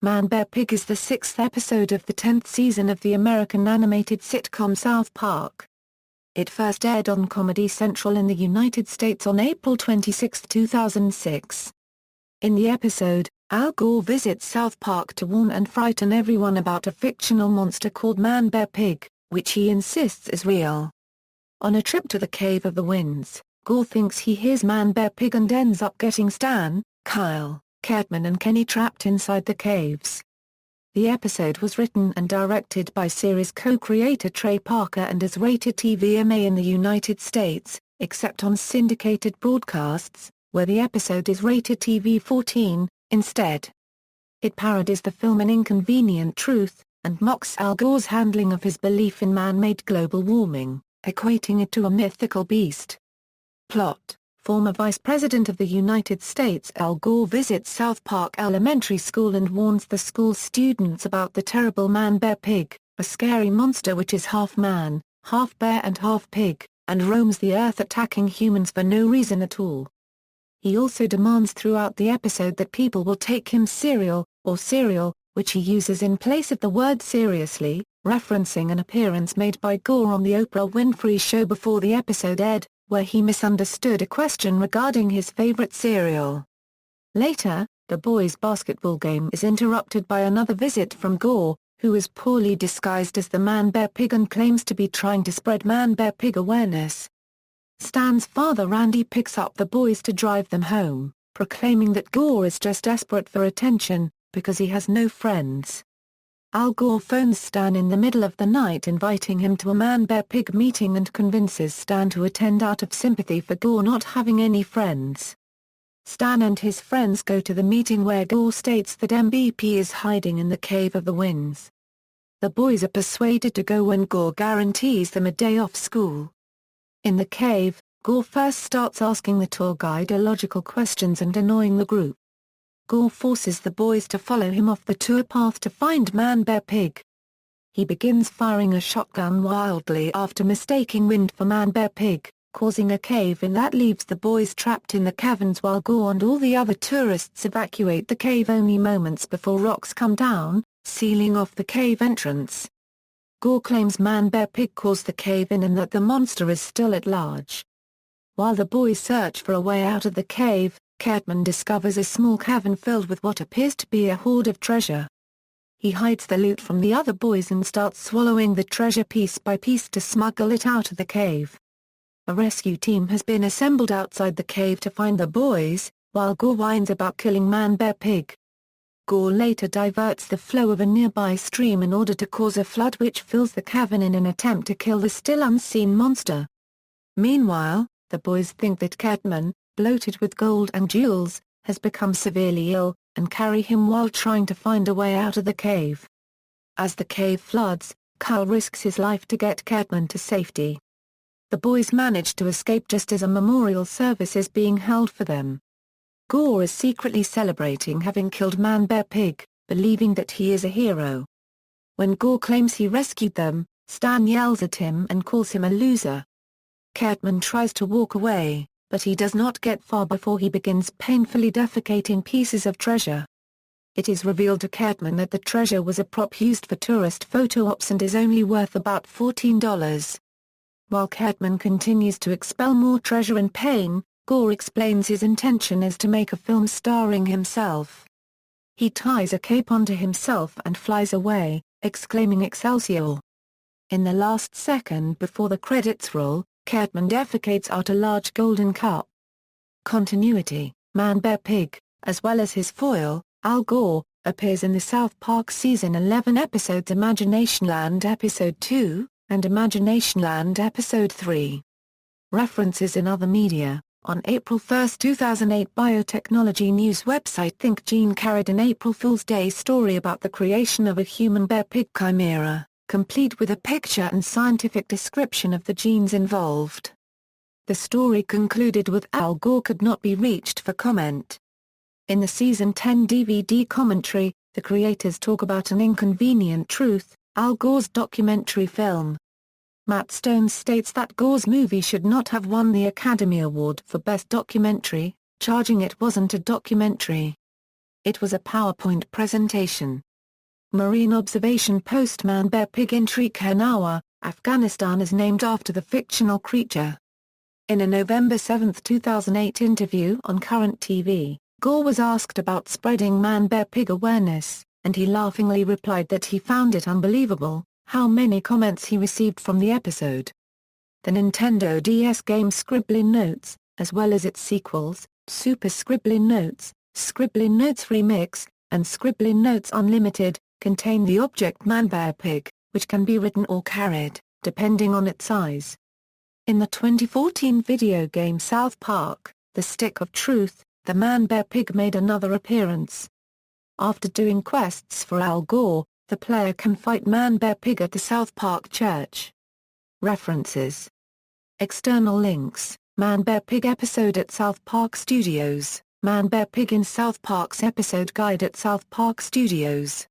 ManBearPig is the sixth episode of the 10th season of the American animated sitcom South Park. It first aired on Comedy Central in the United States on April 26, 2006. In the episode, Al Gore visits South Park to warn and frighten everyone about a fictional monster called ManBearPig, which he insists is real. On a trip to the Cave of the Winds, Gore thinks he hears ManBearPig and ends up getting Stan, Kyle, Cartman and Kenny trapped inside the caves. The episode was written and directed by series co-creator Trey Parker and is rated TVMA in the United States, except on syndicated broadcasts, where the episode is rated TV-14, instead. It parodies the film An Inconvenient Truth, and mocks Al Gore's handling of his belief in man-made global warming, equating it to a mythical beast. Plot: former Vice President of the United States Al Gore visits South Park Elementary School and warns the school students about the terrible ManBearPig, a scary monster which is half man, half bear and half pig, and roams the earth attacking humans for no reason at all. He also demands throughout the episode that people will take him cereal, which he uses in place of the word seriously, referencing an appearance made by Gore on the Oprah Winfrey Show before the episode aired, where he misunderstood a question regarding his favorite cereal. Later, the boys' basketball game is interrupted by another visit from Gore, who is poorly disguised as the ManBearPig and claims to be trying to spread ManBearPig awareness. Stan's father Randy picks up the boys to drive them home, proclaiming that Gore is just desperate for attention, because he has no friends. Al Gore phones Stan in the middle of the night inviting him to a ManBearPig meeting and convinces Stan to attend out of sympathy for Gore not having any friends. Stan and his friends go to the meeting where Gore states that MVP is hiding in the Cave of the Winds. The boys are persuaded to go when Gore guarantees them a day off school. In the cave, Gore first starts asking the tour guide illogical questions and annoying the group. Gore forces the boys to follow him off the tour path to find ManBearPig. He begins firing a shotgun wildly after mistaking wind for ManBearPig, causing a cave-in that leaves the boys trapped in the caverns while Gore and all the other tourists evacuate the cave only moments before rocks come down, sealing off the cave entrance. Gore claims ManBearPig caused the cave-in and that the monster is still at large. While the boys search for a way out of the cave, Cartman discovers a small cavern filled with what appears to be a hoard of treasure. He hides the loot from the other boys and starts swallowing the treasure piece by piece to smuggle it out of the cave. A rescue team has been assembled outside the cave to find the boys, while Gore whines about killing ManBearPig. Gore later diverts the flow of a nearby stream in order to cause a flood which fills the cavern in an attempt to kill the still unseen monster. Meanwhile, the boys think that Cartman, bloated with gold and jewels, has become severely ill, and carry him while trying to find a way out of the cave. As the cave floods, Kyle risks his life to get Cartman to safety. The boys manage to escape just as a memorial service is being held for them. Gore is secretly celebrating having killed ManBearPig, believing that he is a hero. When Gore claims he rescued them, Stan yells at him and calls him a loser. Cartman tries to walk away, but he does not get far before he begins painfully defecating pieces of treasure. It is revealed to Cartman that the treasure was a prop used for tourist photo ops and is only worth about $14. While Cartman continues to expel more treasure in pain, Gore explains his intention is to make a film starring himself. He ties a cape onto himself and flies away, exclaiming "Excelsior!" In the last second before the credits roll, Cartman defecates out a large golden cup. Continuity: ManBearPig, as well as his foil, Al Gore, appears in the South Park Season 11 episodes Imaginationland Episode 2, and Imaginationland Episode 3. References in other media: on April 1, 2008 biotechnology news website ThinkGene carried an April Fool's Day story about the creation of a human bear-pig chimera, complete with a picture and scientific description of the genes involved. The story concluded with Al Gore could not be reached for comment. In the Season 10 DVD commentary, the creators talk about An Inconvenient Truth, Al Gore's documentary film. Matt Stone states that Gore's movie should not have won the Academy Award for Best Documentary, charging it wasn't a documentary. It was a PowerPoint presentation. Marine observation post ManBearPig in Trikanawa, Afghanistan is named after the fictional creature. In a November 7, 2008 interview on Current TV, Gore was asked about spreading ManBearPig awareness, and he laughingly replied that he found it unbelievable how many comments he received from the episode. The Nintendo DS game Scribbling Notes, as well as its sequels, Super Scribbling Notes, Scribbling Notes Remix, and Scribbling Notes Unlimited, contain the object ManBearPig, which can be written or carried, depending on its size. In the 2014 video game South Park, The Stick of Truth, the ManBearPig made another appearance. After doing quests for Al Gore, the player can fight ManBearPig at the South Park church. References. External links: ManBearPig episode at South Park Studios, ManBearPig in South Park's episode guide at South Park Studios.